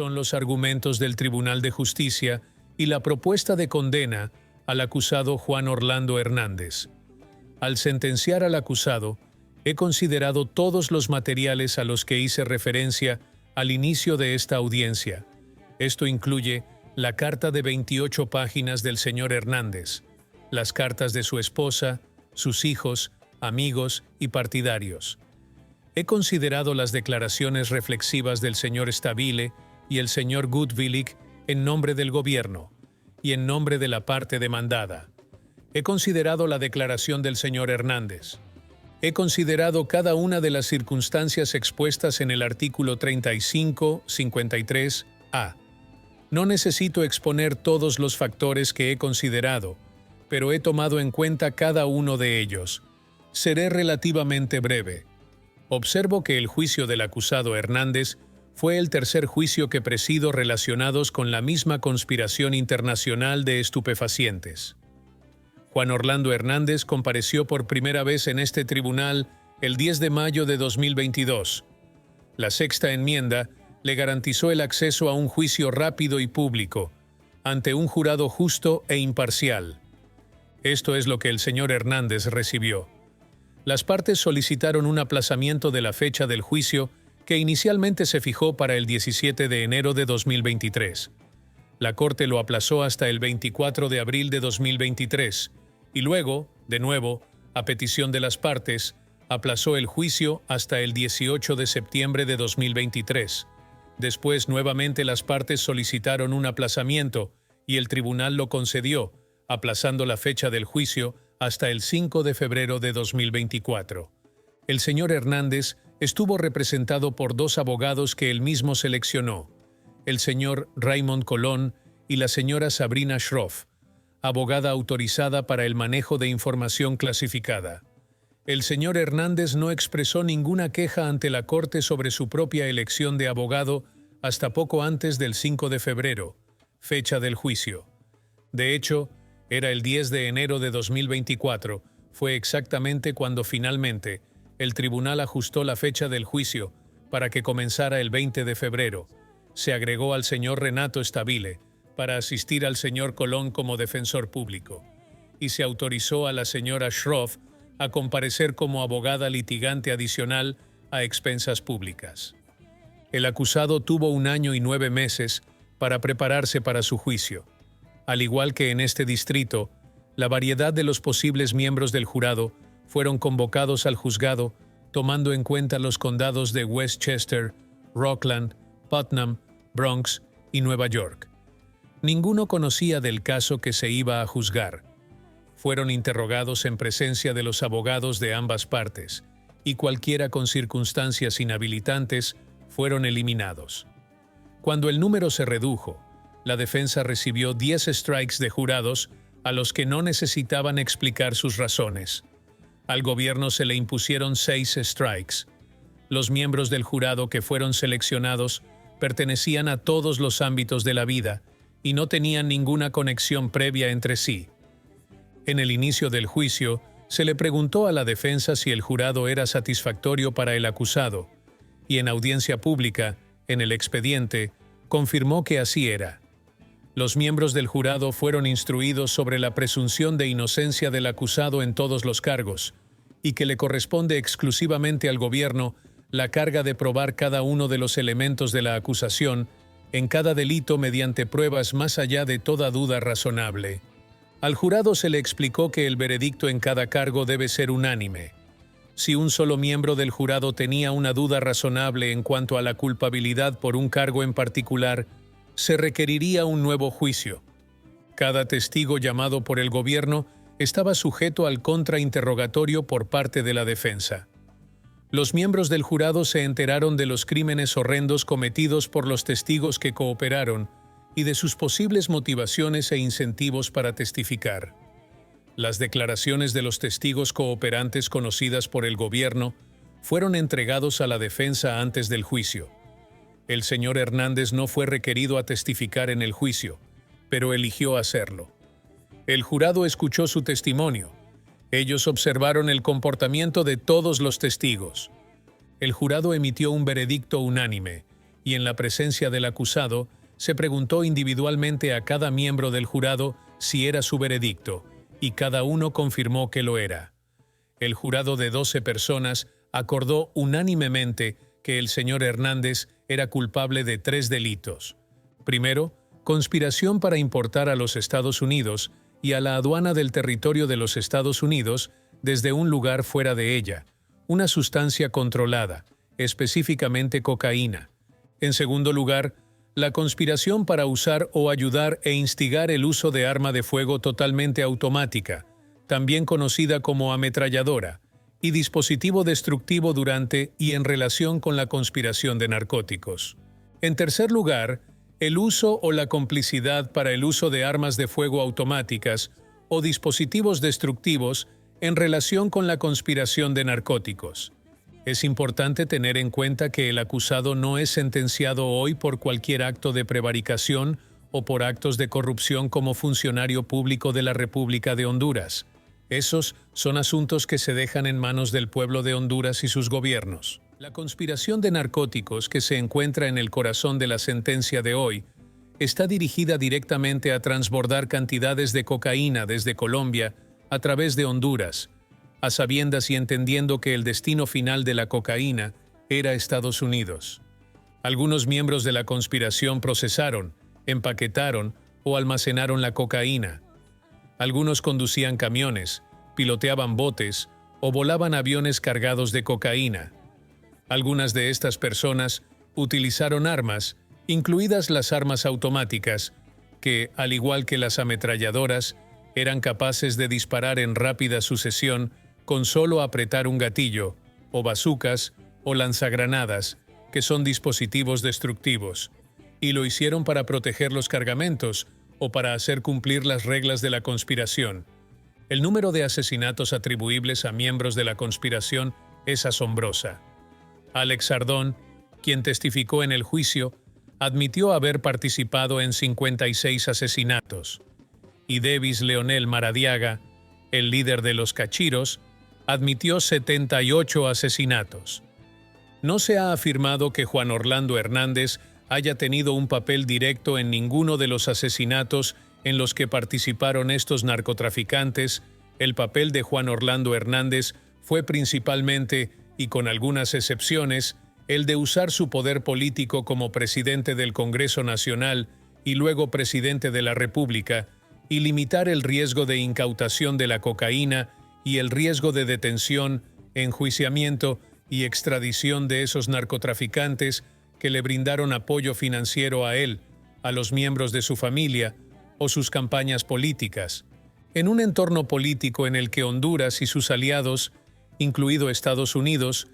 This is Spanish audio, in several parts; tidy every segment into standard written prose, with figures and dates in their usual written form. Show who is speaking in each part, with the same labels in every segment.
Speaker 1: Son los argumentos del Tribunal de Justicia y la propuesta de condena al acusado Juan Orlando Hernández. Al sentenciar al acusado, he considerado todos los materiales a los que hice referencia al inicio de esta audiencia. Esto incluye la carta de 28 páginas del señor Hernández, las cartas de su esposa, sus hijos, amigos y partidarios. He considerado las declaraciones reflexivas del señor Stabile y el señor Gutwillig en nombre del gobierno y en nombre de la parte demandada. He considerado la declaración del señor Hernández. He considerado cada una de las circunstancias expuestas en el artículo 35-53A. No necesito exponer todos los factores que he considerado, pero he tomado en cuenta cada uno de ellos. Seré relativamente breve. Observo que el juicio del acusado Hernández fue el tercer juicio que presido relacionados con la misma conspiración internacional de estupefacientes. Juan Orlando Hernández compareció por primera vez en este tribunal el 10 de mayo de 2022. La sexta enmienda le garantizó el acceso a un juicio rápido y público, ante un jurado justo e imparcial. Esto es lo que el señor Hernández recibió. Las partes solicitaron un aplazamiento de la fecha del juicio que inicialmente se fijó para el 17 de enero de 2023. La Corte lo aplazó hasta el 24 de abril de 2023 y luego, de nuevo, a petición de las partes, aplazó el juicio hasta el 18 de septiembre de 2023. Después, nuevamente las partes solicitaron un aplazamiento y el tribunal lo concedió, aplazando la fecha del juicio hasta el 5 de febrero de 2024. El señor Hernández estuvo representado por dos abogados que él mismo seleccionó, el señor Raymond Colón y la señora Sabrina Schroff, abogada autorizada para el manejo de información clasificada. El señor Hernández no expresó ninguna queja ante la Corte sobre su propia elección de abogado hasta poco antes del 5 de febrero, fecha del juicio. De hecho, era el 10 de enero de 2024, fue exactamente cuando finalmente el tribunal ajustó la fecha del juicio para que comenzara el 20 de febrero. Se agregó al señor Renato Stabile para asistir al señor Colón como defensor público, y se autorizó a la señora Schroff a comparecer como abogada litigante adicional a expensas públicas. El acusado tuvo 1 año y 9 meses para prepararse para su juicio. Al igual que en este distrito, la variedad de los posibles miembros del jurado fueron convocados al juzgado tomando en cuenta los condados de Westchester, Rockland, Putnam, Bronx y Nueva York. Ninguno conocía del caso que se iba a juzgar. Fueron interrogados en presencia de los abogados de ambas partes, y cualquiera con circunstancias inhabilitantes fueron eliminados. Cuando el número se redujo, la defensa recibió 10 strikes de jurados a los que no necesitaban explicar sus razones. Al gobierno se le impusieron 6 strikes. Los miembros del jurado que fueron seleccionados pertenecían a todos los ámbitos de la vida y no tenían ninguna conexión previa entre sí. En el inicio del juicio, se le preguntó a la defensa si el jurado era satisfactorio para el acusado, y en audiencia pública, en el expediente, confirmó que así era. Los miembros del jurado fueron instruidos sobre la presunción de inocencia del acusado en todos los cargos, y que le corresponde exclusivamente al gobierno la carga de probar cada uno de los elementos de la acusación en cada delito mediante pruebas más allá de toda duda razonable. Al jurado se le explicó que el veredicto en cada cargo debe ser unánime. Si un solo miembro del jurado tenía una duda razonable en cuanto a la culpabilidad por un cargo en particular, se requeriría un nuevo juicio. Cada testigo llamado por el gobierno estaba sujeto al contrainterrogatorio por parte de la defensa. Los miembros del jurado se enteraron de los crímenes horrendos cometidos por los testigos que cooperaron y de sus posibles motivaciones e incentivos para testificar. Las declaraciones de los testigos cooperantes conocidas por el gobierno fueron entregados a la defensa antes del juicio. El señor Hernández no fue requerido a testificar en el juicio, pero eligió hacerlo. El jurado escuchó su testimonio. Ellos observaron el comportamiento de todos los testigos. El jurado emitió un veredicto unánime, y en la presencia del acusado, se preguntó individualmente a cada miembro del jurado si era su veredicto, y cada uno confirmó que lo era. El jurado de 12 personas acordó unánimemente que el señor Hernández era culpable de 3 delitos. Primero, conspiración para importar a los Estados Unidos y a la aduana del territorio de los Estados Unidos desde un lugar fuera de ella, una sustancia controlada, específicamente cocaína. En segundo lugar, la conspiración para usar o ayudar e instigar el uso de arma de fuego totalmente automática, también conocida como ametralladora, y dispositivo destructivo durante y en relación con la conspiración de narcóticos. En tercer lugar, el uso o la complicidad para el uso de armas de fuego automáticas o dispositivos destructivos en relación con la conspiración de narcóticos. Es importante tener en cuenta que el acusado no es sentenciado hoy por cualquier acto de prevaricación o por actos de corrupción como funcionario público de la República de Honduras. Esos son asuntos que se dejan en manos del pueblo de Honduras y sus gobiernos. La conspiración de narcóticos que se encuentra en el corazón de la sentencia de hoy está dirigida directamente a transbordar cantidades de cocaína desde Colombia a través de Honduras, a sabiendas y entendiendo que el destino final de la cocaína era Estados Unidos. Algunos miembros de la conspiración procesaron, empaquetaron o almacenaron la cocaína. Algunos conducían camiones, piloteaban botes o volaban aviones cargados de cocaína. Algunas de estas personas utilizaron armas, incluidas las armas automáticas, que, al igual que las ametralladoras, eran capaces de disparar en rápida sucesión con solo apretar un gatillo, o bazucas o lanzagranadas, que son dispositivos destructivos, y lo hicieron para proteger los cargamentos o para hacer cumplir las reglas de la conspiración. El número de asesinatos atribuibles a miembros de la conspiración es asombrosa. Alex Sardón, quien testificó en el juicio, admitió haber participado en 56 asesinatos, y Davis Leonel Maradiaga, el líder de los Cachiros, admitió 78 asesinatos. No se ha afirmado que Juan Orlando Hernández haya tenido un papel directo en ninguno de los asesinatos en los que participaron estos narcotraficantes. El papel de Juan Orlando Hernández fue principalmente, y con algunas excepciones, el de usar su poder político como presidente del Congreso Nacional y luego presidente de la República, y limitar el riesgo de incautación de la cocaína y el riesgo de detención, enjuiciamiento y extradición de esos narcotraficantes que le brindaron apoyo financiero a él, a los miembros de su familia o sus campañas políticas. En un entorno político en el que Honduras y sus aliados, incluido Estados Unidos,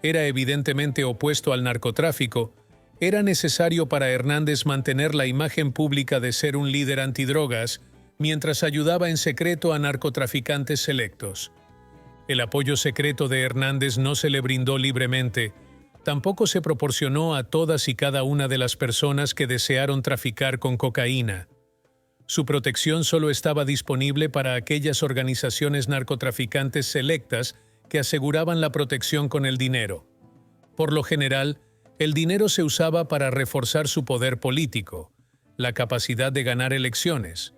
Speaker 1: era evidentemente opuesto al narcotráfico, era necesario para Hernández mantener la imagen pública de ser un líder antidrogas mientras ayudaba en secreto a narcotraficantes selectos. El apoyo secreto de Hernández no se le brindó libremente, tampoco se proporcionó a todas y cada una de las personas que desearon traficar con cocaína. Su protección solo estaba disponible para aquellas organizaciones narcotraficantes selectas que aseguraban la protección con el dinero. Por lo general, el dinero se usaba para reforzar su poder político, la capacidad de ganar elecciones.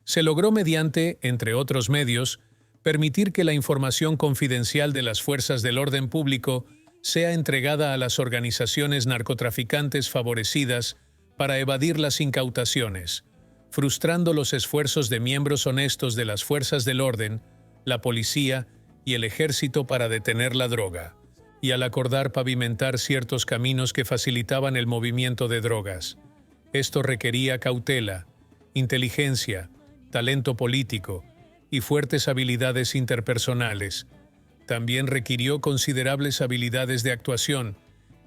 Speaker 1: Se logró mediante, entre otros medios, permitir que la información confidencial de las fuerzas del orden público sea entregada a las organizaciones narcotraficantes favorecidas para evadir las incautaciones, frustrando los esfuerzos de miembros honestos de las fuerzas del orden, la policía y el ejército para detener la droga, y al acordar pavimentar ciertos caminos que facilitaban el movimiento de drogas. Esto requería cautela, inteligencia, talento político y fuertes habilidades interpersonales. También requirió considerables habilidades de actuación.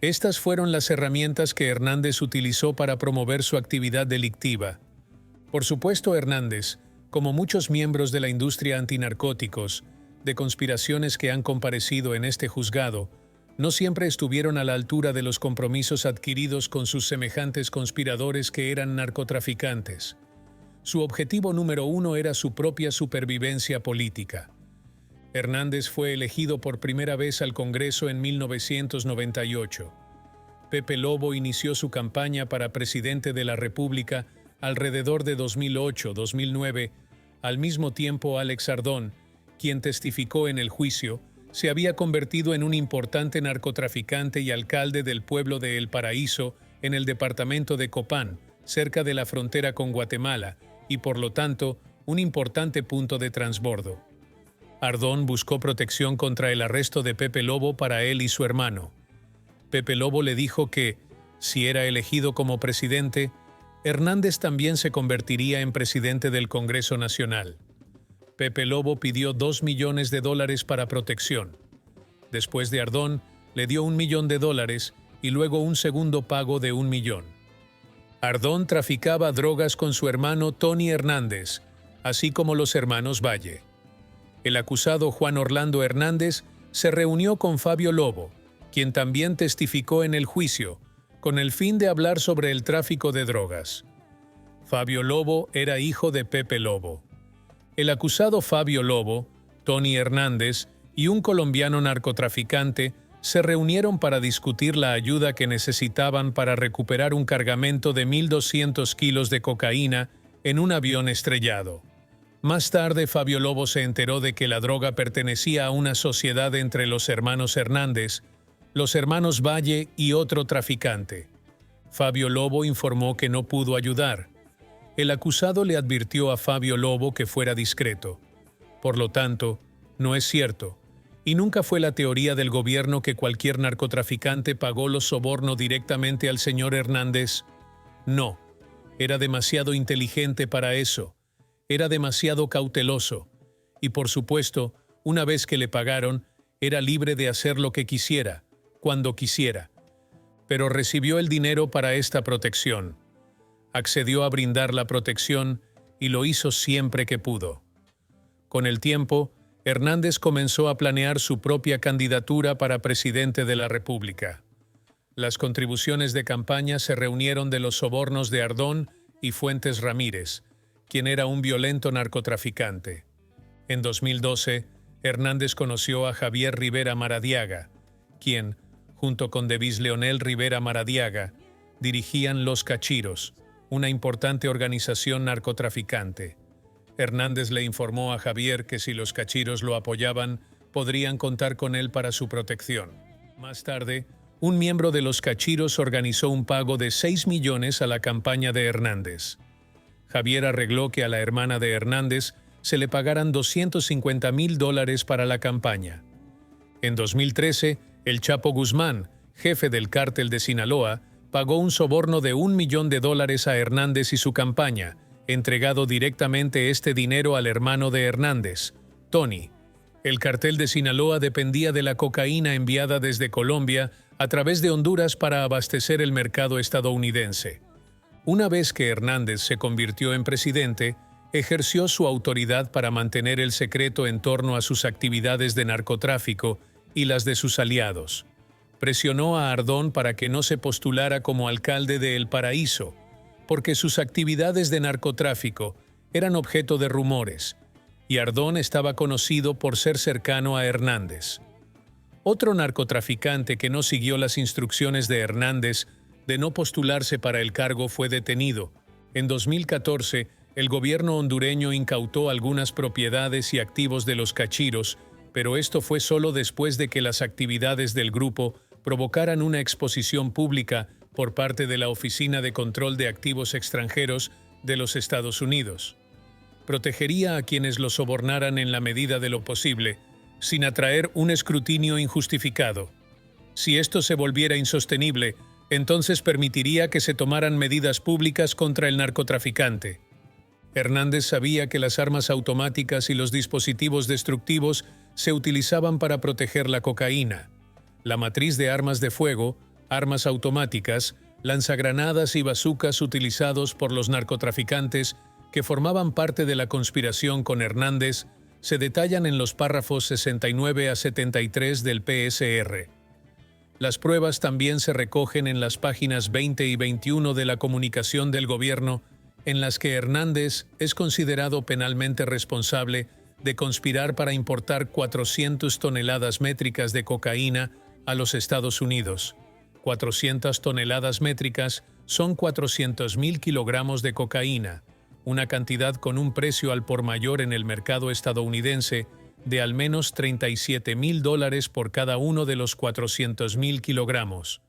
Speaker 1: Estas fueron las herramientas que Hernández utilizó para promover su actividad delictiva. Por supuesto, Hernández, como muchos miembros de la industria antinarcóticos, de conspiraciones que han comparecido en este juzgado, no siempre estuvieron a la altura de los compromisos adquiridos con sus semejantes conspiradores que eran narcotraficantes. Su objetivo número uno era su propia supervivencia política. Hernández fue elegido por primera vez al Congreso en 1998. Pepe Lobo inició su campaña para presidente de la República alrededor de 2008-2009. Al mismo tiempo, Alex Ardón, quien testificó en el juicio, se había convertido en un importante narcotraficante y alcalde del pueblo de El Paraíso, en el departamento de Copán, cerca de la frontera con Guatemala, y por lo tanto, un importante punto de transbordo. Ardón buscó protección contra el arresto de Pepe Lobo para él y su hermano. Pepe Lobo le dijo que, si era elegido como presidente, Hernández también se convertiría en presidente del Congreso Nacional. Pepe Lobo pidió $2 millones para protección. Después de Ardón, le dio $1 millón y luego un segundo pago de $1 millón. Ardón traficaba drogas con su hermano Tony Hernández, así como los hermanos Valle. El acusado Juan Orlando Hernández se reunió con Fabio Lobo, quien también testificó en el juicio, con el fin de hablar sobre el tráfico de drogas. Fabio Lobo era hijo de Pepe Lobo. El acusado Fabio Lobo, Tony Hernández y un colombiano narcotraficante se reunieron para discutir la ayuda que necesitaban para recuperar un cargamento de 1.200 kilos de cocaína en un avión estrellado. Más tarde, Fabio Lobo se enteró de que la droga pertenecía a una sociedad entre los hermanos Hernández, los hermanos Valle y otro traficante. Fabio Lobo informó que no pudo ayudar. El acusado le advirtió a Fabio Lobo que fuera discreto. Por lo tanto, no es cierto, y nunca fue la teoría del gobierno que cualquier narcotraficante pagó los sobornos directamente al señor Hernández. No, era demasiado inteligente para eso, era demasiado cauteloso, y por supuesto, una vez que le pagaron, era libre de hacer lo que quisiera, cuando quisiera. Pero recibió el dinero para esta protección. Accedió a brindar la protección y lo hizo siempre que pudo. Con el tiempo, Hernández comenzó a planear su propia candidatura para presidente de la República. Las contribuciones de campaña se reunieron de los sobornos de Ardón y Fuentes Ramírez, quien era un violento narcotraficante. En 2012, Hernández conoció a Javier Rivera Maradiaga, quien, junto con Devis Leonel Rivera Maradiaga, dirigían Los Cachiros, una importante organización narcotraficante. Hernández le informó a Javier que si los Cachiros lo apoyaban, podrían contar con él para su protección. Más tarde, un miembro de los Cachiros organizó un pago de 6 millones a la campaña de Hernández. Javier arregló que a la hermana de Hernández se le pagaran $250,000 para la campaña. En 2013, el Chapo Guzmán, jefe del cártel de Sinaloa, pagó un soborno de $1 millón a Hernández y su campaña, entregado directamente este dinero al hermano de Hernández, Tony. El cartel de Sinaloa dependía de la cocaína enviada desde Colombia a través de Honduras para abastecer el mercado estadounidense. Una vez que Hernández se convirtió en presidente, ejerció su autoridad para mantener el secreto en torno a sus actividades de narcotráfico y las de sus aliados. Presionó a Ardón para que no se postulara como alcalde de El Paraíso, porque sus actividades de narcotráfico eran objeto de rumores, y Ardón estaba conocido por ser cercano a Hernández. Otro narcotraficante que no siguió las instrucciones de Hernández de no postularse para el cargo fue detenido. En 2014, el gobierno hondureño incautó algunas propiedades y activos de los Cachiros, pero esto fue solo después de que las actividades del grupo provocaran una exposición pública por parte de la Oficina de Control de Activos Extranjeros de los Estados Unidos. Protegería a quienes lo sobornaran en la medida de lo posible, sin atraer un escrutinio injustificado. Si esto se volviera insostenible, entonces permitiría que se tomaran medidas públicas contra el narcotraficante. Hernández sabía que las armas automáticas y los dispositivos destructivos se utilizaban para proteger la cocaína. La matriz de armas de fuego, armas automáticas, lanzagranadas y bazucas utilizados por los narcotraficantes que formaban parte de la conspiración con Hernández se detallan en los párrafos 69 a 73 del PSR. Las pruebas también se recogen en las páginas 20 y 21 de la comunicación del gobierno, en las que Hernández es considerado penalmente responsable de conspirar para importar 400 toneladas métricas de cocaína a los Estados Unidos, 400 toneladas métricas son 400.000 kilogramos de cocaína, una cantidad con un precio al por mayor en el mercado estadounidense de al menos $37.000 por cada uno de los 400.000 kilogramos.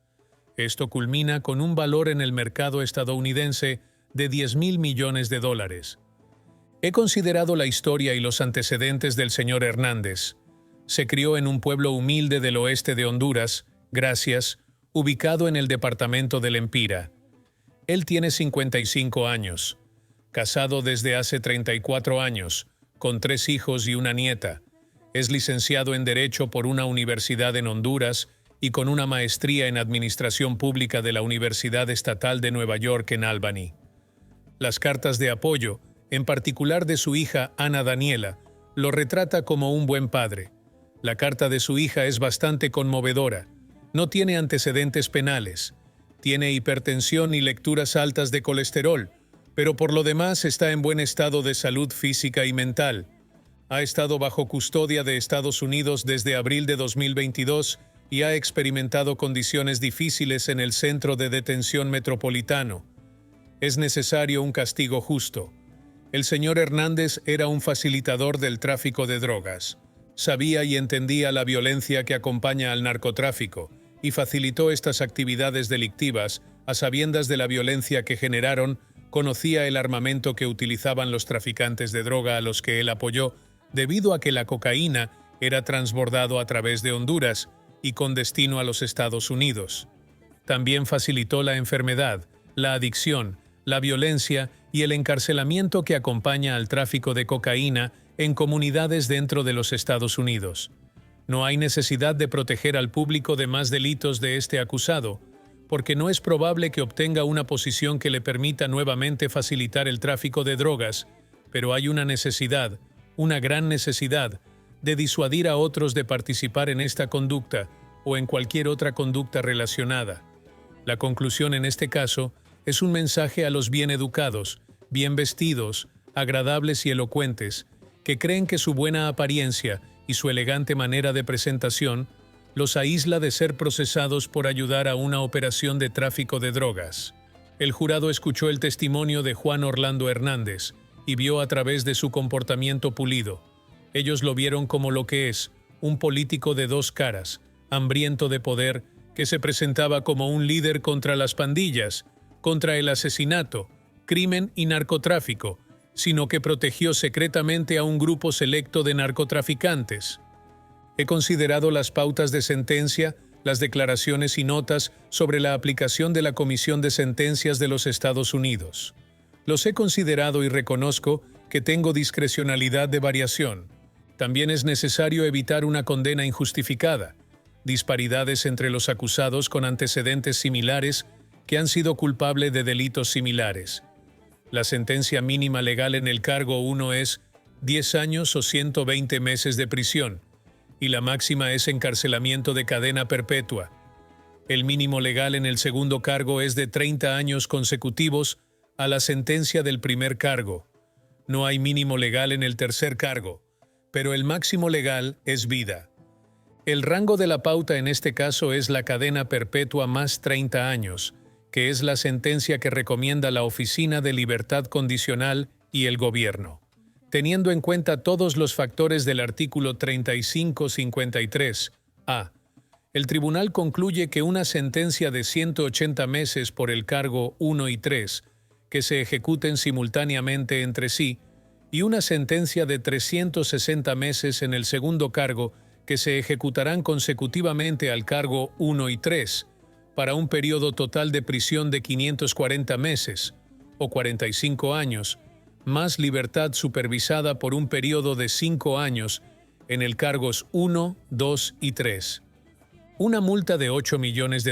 Speaker 1: Esto culmina con un valor en el mercado estadounidense de $10.000 millones. He considerado la historia y los antecedentes del señor Hernández. Se crió en un pueblo humilde del oeste de Honduras, Gracias, ubicado en el departamento del Empira. Él tiene 55 años, casado desde hace 34 años, con 3 hijos y una nieta. Es licenciado en Derecho por una universidad en Honduras y con una maestría en Administración Pública de la Universidad Estatal de Nueva York en Albany. Las cartas de apoyo, en particular de su hija Ana Daniela, lo retrata como un buen padre. La carta de su hija es bastante conmovedora. No tiene antecedentes penales, tiene hipertensión y lecturas altas de colesterol, pero por lo demás está en buen estado de salud física y mental. Ha estado bajo custodia de Estados Unidos desde abril de 2022 y ha experimentado condiciones difíciles en el Centro de Detención Metropolitano. Es necesario un castigo justo. El señor Hernández era un facilitador del tráfico de drogas. Sabía y entendía la violencia que acompaña al narcotráfico y facilitó estas actividades delictivas a sabiendas de la violencia que generaron. Conocía el armamento que utilizaban los traficantes de droga a los que él apoyó, debido a que la cocaína era transbordado a través de Honduras y con destino a los Estados Unidos. También facilitó la enfermedad, la adicción, la violencia y el encarcelamiento que acompaña al tráfico de cocaína en comunidades dentro de los Estados Unidos. No hay necesidad de proteger al público de más delitos de este acusado, porque no es probable que obtenga una posición que le permita nuevamente facilitar el tráfico de drogas, pero hay una necesidad, una gran necesidad, de disuadir a otros de participar en esta conducta o en cualquier otra conducta relacionada. La conclusión en este caso es un mensaje a los bien educados, bien vestidos, agradables y elocuentes, que creen que su buena apariencia y su elegante manera de presentación los aísla de ser procesados por ayudar a una operación de tráfico de drogas. El jurado escuchó el testimonio de Juan Orlando Hernández y vio a través de su comportamiento pulido. Ellos lo vieron como lo que es, un político de dos caras, hambriento de poder, que se presentaba como un líder contra las pandillas, contra el asesinato, crimen y narcotráfico, sino que protegió secretamente a un grupo selecto de narcotraficantes. He considerado las pautas de sentencia, las declaraciones y notas sobre la aplicación de la Comisión de Sentencias de los Estados Unidos. Los he considerado y reconozco que tengo discrecionalidad de variación. También es necesario evitar una condena injustificada, disparidades entre los acusados con antecedentes similares que han sido culpables de delitos similares. La sentencia mínima legal en el cargo 1 es 10 años o 120 meses de prisión, y la máxima es encarcelamiento de cadena perpetua. El mínimo legal en el segundo cargo es de 30 años consecutivos a la sentencia del primer cargo. No hay mínimo legal en el tercer cargo, pero el máximo legal es vida. El rango de la pauta en este caso es la cadena perpetua más 30 años, que es la sentencia que recomienda la Oficina de Libertad Condicional y el gobierno. Teniendo en cuenta todos los factores del artículo 3553-A, el tribunal concluye que una sentencia de 180 meses por el cargo 1 y 3, que se ejecuten simultáneamente entre sí, y una sentencia de 360 meses en el segundo cargo, que se ejecutarán consecutivamente al cargo 1 y 3, para un periodo total de prisión de 540 meses, o 45 años, más libertad supervisada por un periodo de 5 años en el cargos 1, 2 y 3. Una multa de $8 millones,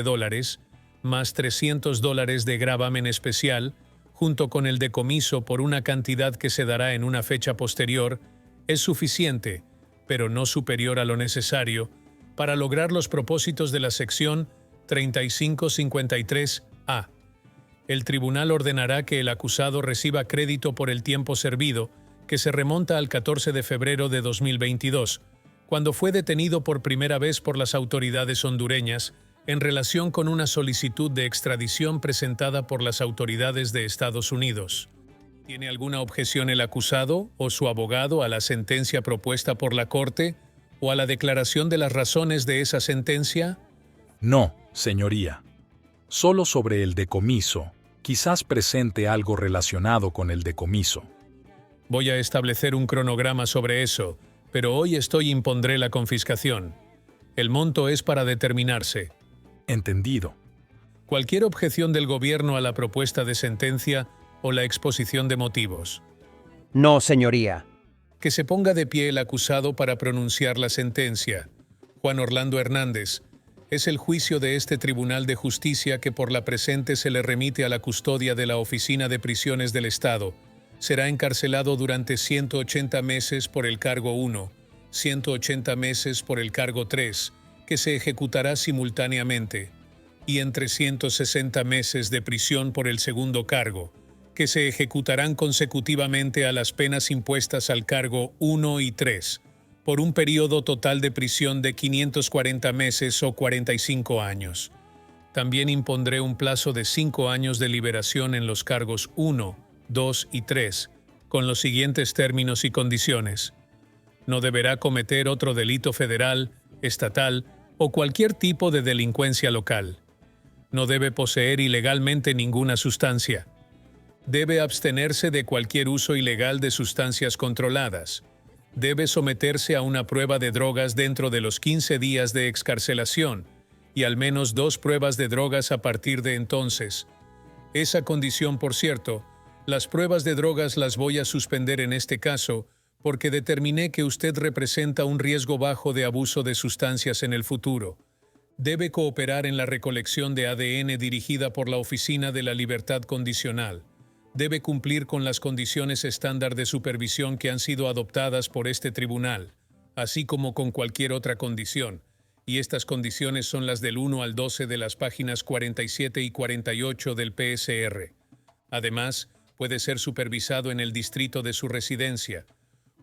Speaker 1: más $300 de gravamen especial, junto con el decomiso por una cantidad que se dará en una fecha posterior, es suficiente, pero no superior a lo necesario, para lograr los propósitos de la sección 3553-A. El tribunal ordenará que el acusado reciba crédito por el tiempo servido, que se remonta al 14 de febrero de 2022, cuando fue detenido por primera vez por las autoridades hondureñas, en relación con una solicitud de extradición presentada por las autoridades de Estados Unidos. ¿Tiene alguna objeción el acusado o su abogado a la sentencia propuesta por la Corte o a la declaración de las razones de esa sentencia?
Speaker 2: No, señoría. Solo sobre el decomiso. Quizás presente algo relacionado con el decomiso.
Speaker 1: Voy a establecer un cronograma sobre eso, pero hoy impondré la confiscación. El monto es para determinarse.
Speaker 2: Entendido.
Speaker 1: Cualquier objeción del gobierno a la propuesta de sentencia o la exposición de motivos.
Speaker 3: No, señoría.
Speaker 1: Que se ponga de pie el acusado para pronunciar la sentencia. Juan Orlando Hernández. Es el juicio de este Tribunal de Justicia que por la presente se le remite a la custodia de la Oficina de Prisiones del Estado. Será encarcelado durante 180 meses por el cargo 1, 180 meses por el cargo 3, que se ejecutará simultáneamente, y entre 160 meses de prisión por el segundo cargo, que se ejecutarán consecutivamente a las penas impuestas al cargo 1 y 3, por un periodo total de prisión de 540 meses o 45 años. También impondré un plazo de 5 años de liberación en los cargos 1, 2 y 3, con los siguientes términos y condiciones. No deberá cometer otro delito federal, estatal o cualquier tipo de delincuencia local. No debe poseer ilegalmente ninguna sustancia. Debe abstenerse de cualquier uso ilegal de sustancias controladas. Debe someterse a una prueba de drogas dentro de los 15 días de excarcelación y al menos 2 pruebas de drogas a partir de entonces. Esa condición, por cierto, las pruebas de drogas las voy a suspender en este caso porque determiné que usted representa un riesgo bajo de abuso de sustancias en el futuro. Debe cooperar en la recolección de ADN dirigida por la Oficina de la Libertad Condicional. Debe cumplir con las condiciones estándar de supervisión que han sido adoptadas por este tribunal, así como con cualquier otra condición, y estas condiciones son las del 1 al 12 de las páginas 47 y 48 del PSR. Además, puede ser supervisado en el distrito de su residencia.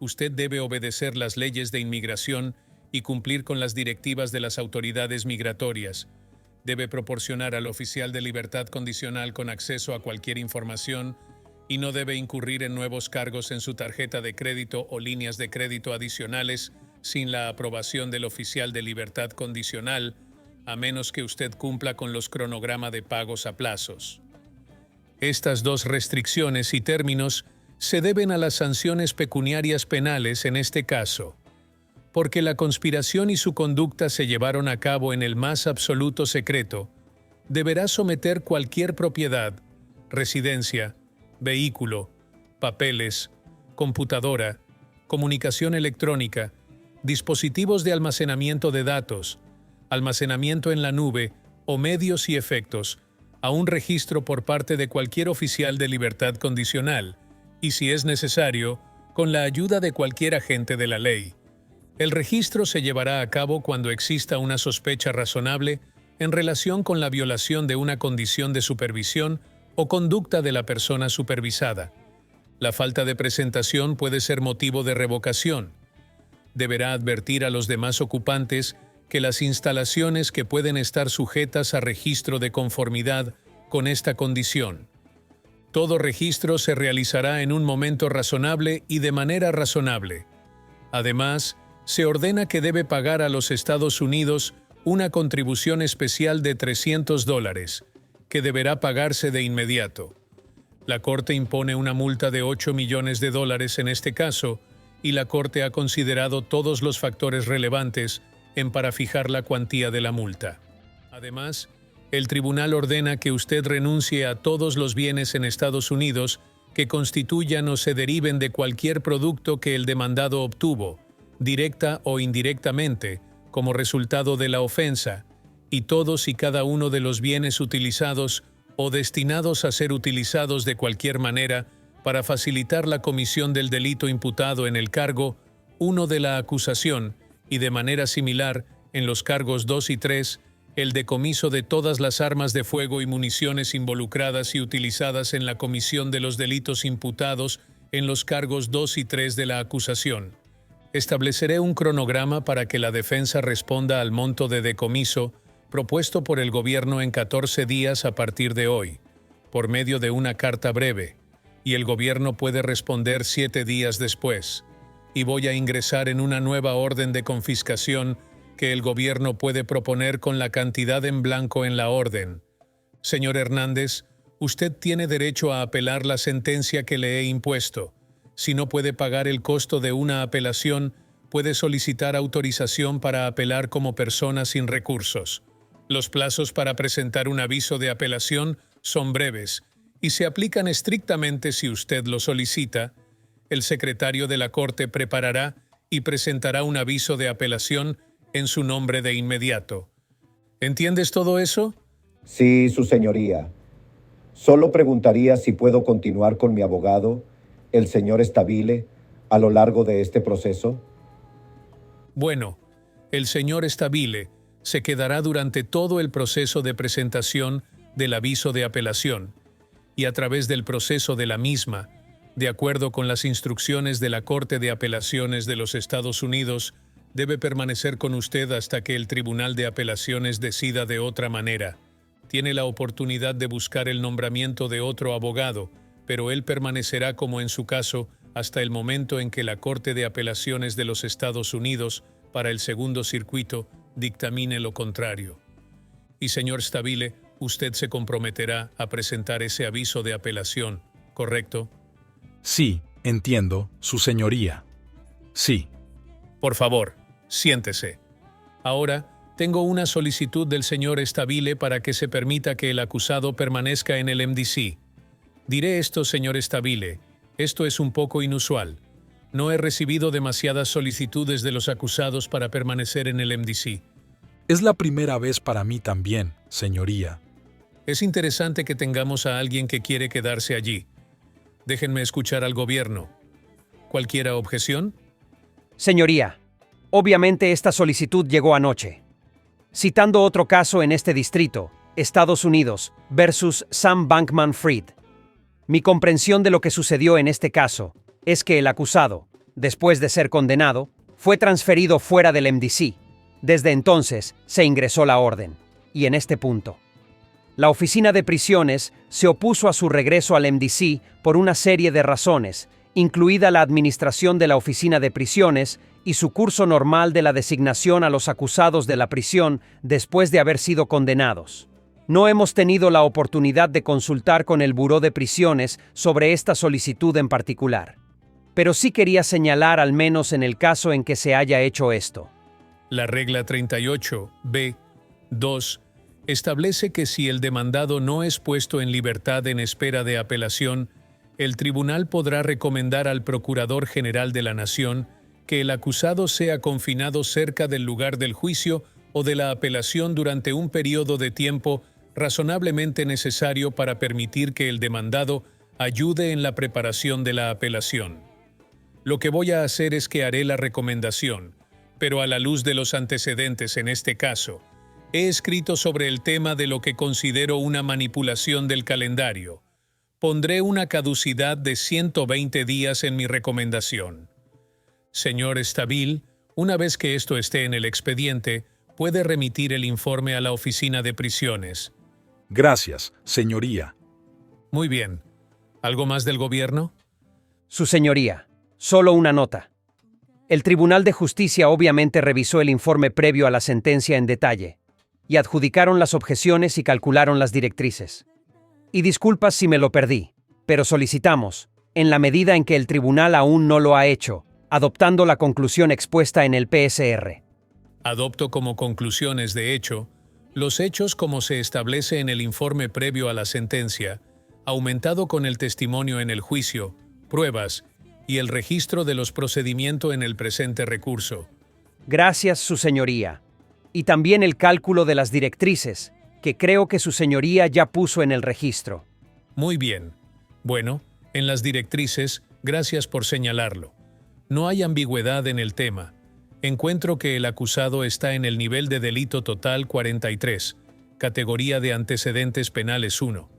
Speaker 1: Usted debe obedecer las leyes de inmigración y cumplir con las directivas de las autoridades migratorias. Debe proporcionar al oficial de libertad condicional con acceso a cualquier información y no debe incurrir en nuevos cargos en su tarjeta de crédito o líneas de crédito adicionales sin la aprobación del oficial de libertad condicional, a menos que usted cumpla con los cronogramas de pagos a plazos. Estas 2 restricciones y términos se deben a las sanciones pecuniarias penales en este caso, porque la conspiración y su conducta se llevaron a cabo en el más absoluto secreto. Deberá someter cualquier propiedad, residencia, vehículo, papeles, computadora, comunicación electrónica, dispositivos de almacenamiento de datos, almacenamiento en la nube o medios y efectos, a un registro por parte de cualquier oficial de libertad condicional, y si es necesario, con la ayuda de cualquier agente de la ley. El registro se llevará a cabo cuando exista una sospecha razonable en relación con la violación de una condición de supervisión o conducta de la persona supervisada. La falta de presentación puede ser motivo de revocación. Deberá advertir a los demás ocupantes que las instalaciones que pueden estar sujetas a registro de conformidad con esta condición. Todo registro se realizará en un momento razonable y de manera razonable. Además, se ordena que debe pagar a los Estados Unidos una contribución especial de $300, que deberá pagarse de inmediato. La Corte impone una multa de $8 millones en este caso, y la Corte ha considerado todos los factores relevantes para fijar la cuantía de la multa. Además, el tribunal ordena que usted renuncie a todos los bienes en Estados Unidos que constituyan o se deriven de cualquier producto que el demandado obtuvo, directa o indirectamente, como resultado de la ofensa, y todos y cada uno de los bienes utilizados o destinados a ser utilizados de cualquier manera para facilitar la comisión del delito imputado en el cargo 1 de la acusación y de manera similar en los cargos 2 y 3, el decomiso de todas las armas de fuego y municiones involucradas y utilizadas en la comisión de los delitos imputados en los cargos 2 y 3 de la acusación. Estableceré un cronograma para que la defensa responda al monto de decomiso propuesto por el gobierno en 14 días a partir de hoy, por medio de una carta breve, y el gobierno puede responder 7 días después, y voy a ingresar en una nueva orden de confiscación que el gobierno puede proponer con la cantidad en blanco en la orden. Señor Hernández, usted tiene derecho a apelar la sentencia que le he impuesto. Si no puede pagar el costo de una apelación, puede solicitar autorización para apelar como persona sin recursos. Los plazos para presentar un aviso de apelación son breves y se aplican estrictamente si usted lo solicita. El secretario de la Corte preparará y presentará un aviso de apelación en su nombre de inmediato. ¿Entiendes todo eso?
Speaker 4: Sí, su señoría. Solo preguntaría si puedo continuar con mi abogado, el señor Stabile, a lo largo de este proceso.
Speaker 1: Bueno, el señor Stabile se quedará durante todo el proceso de presentación del aviso de apelación y a través del proceso de la misma, de acuerdo con las instrucciones de la Corte de Apelaciones de los Estados Unidos, debe permanecer con usted hasta que el Tribunal de Apelaciones decida de otra manera. Tiene la oportunidad de buscar el nombramiento de otro abogado, pero él permanecerá como en su caso hasta el momento en que la Corte de Apelaciones de los Estados Unidos, para el segundo circuito, dictamine lo contrario. Y señor Stabile, usted se comprometerá a presentar ese aviso de apelación, ¿correcto?
Speaker 2: Sí, entiendo, su señoría. Sí.
Speaker 1: Por favor, siéntese. Ahora, tengo una solicitud del señor Stabile para que se permita que el acusado permanezca en el MDC. Diré esto, señor Stabile, esto es un poco inusual. No he recibido demasiadas solicitudes de los acusados para permanecer en el MDC.
Speaker 2: Es la primera vez para mí también, señoría.
Speaker 1: Es interesante que tengamos a alguien que quiere quedarse allí. Déjenme escuchar al gobierno. ¿Cualquiera objeción?
Speaker 3: Señoría, obviamente esta solicitud llegó anoche. Citando otro caso en este distrito, Estados Unidos versus Sam Bankman-Fried. Mi comprensión de lo que sucedió en este caso es que el acusado, después de ser condenado, fue transferido fuera del MDC. Desde entonces se ingresó la orden, y en este punto, la Oficina de Prisiones se opuso a su regreso al MDC por una serie de razones, incluida la administración de la Oficina de Prisiones y su curso normal de la designación a los acusados de la prisión después de haber sido condenados. No hemos tenido la oportunidad de consultar con el Buró de Prisiones sobre esta solicitud en particular, pero sí quería señalar al menos en el caso en que se haya hecho esto.
Speaker 1: La regla 38b-2 establece que si el demandado no es puesto en libertad en espera de apelación, el tribunal podrá recomendar al Procurador General de la Nación que el acusado sea confinado cerca del lugar del juicio o de la apelación durante un periodo de tiempo razonablemente necesario para permitir que el demandado ayude en la preparación de la apelación. Lo que voy a hacer es que haré la recomendación, pero a la luz de los antecedentes en este caso, he escrito sobre el tema de lo que considero una manipulación del calendario. Pondré una caducidad de 120 días en mi recomendación. Señor Stabile, una vez que esto esté en el expediente, puede remitir el informe a la Oficina de Prisiones.
Speaker 2: Gracias, señoría.
Speaker 1: Muy bien. ¿Algo más del gobierno?
Speaker 3: Su señoría, solo una nota. El Tribunal de Justicia obviamente revisó el informe previo a la sentencia en detalle, y adjudicaron las objeciones y calcularon las directrices. Y disculpas si me lo perdí, pero solicitamos, en la medida en que el tribunal aún no lo ha hecho, adoptando la conclusión expuesta en el PSR.
Speaker 1: Adopto como conclusiones de hecho, los hechos como se establece en el informe previo a la sentencia, aumentado con el testimonio en el juicio, pruebas y el registro de los procedimientos en el presente recurso.
Speaker 3: Gracias, su señoría. Y también el cálculo de las directrices, que creo que su señoría ya puso en el registro.
Speaker 1: Muy bien. Bueno, en las directrices, gracias por señalarlo. No hay ambigüedad en el tema. Encuentro que el acusado está en el nivel de delito total 43, categoría de antecedentes penales 1,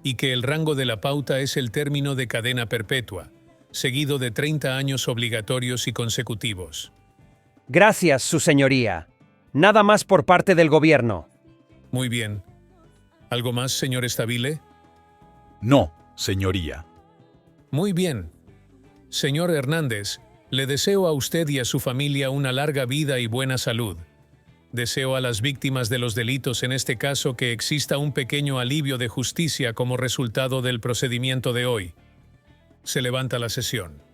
Speaker 1: y que el rango de la pauta es el término de cadena perpetua, seguido de 30 años obligatorios y consecutivos.
Speaker 3: Gracias, su señoría. Nada más por parte del gobierno.
Speaker 1: Muy bien. ¿Algo más, señor Stabile?
Speaker 2: No, señoría.
Speaker 1: Muy bien. Señor Hernández, le deseo a usted y a su familia una larga vida y buena salud. Deseo a las víctimas de los delitos en este caso que exista un pequeño alivio de justicia como resultado del procedimiento de hoy. Se levanta la sesión.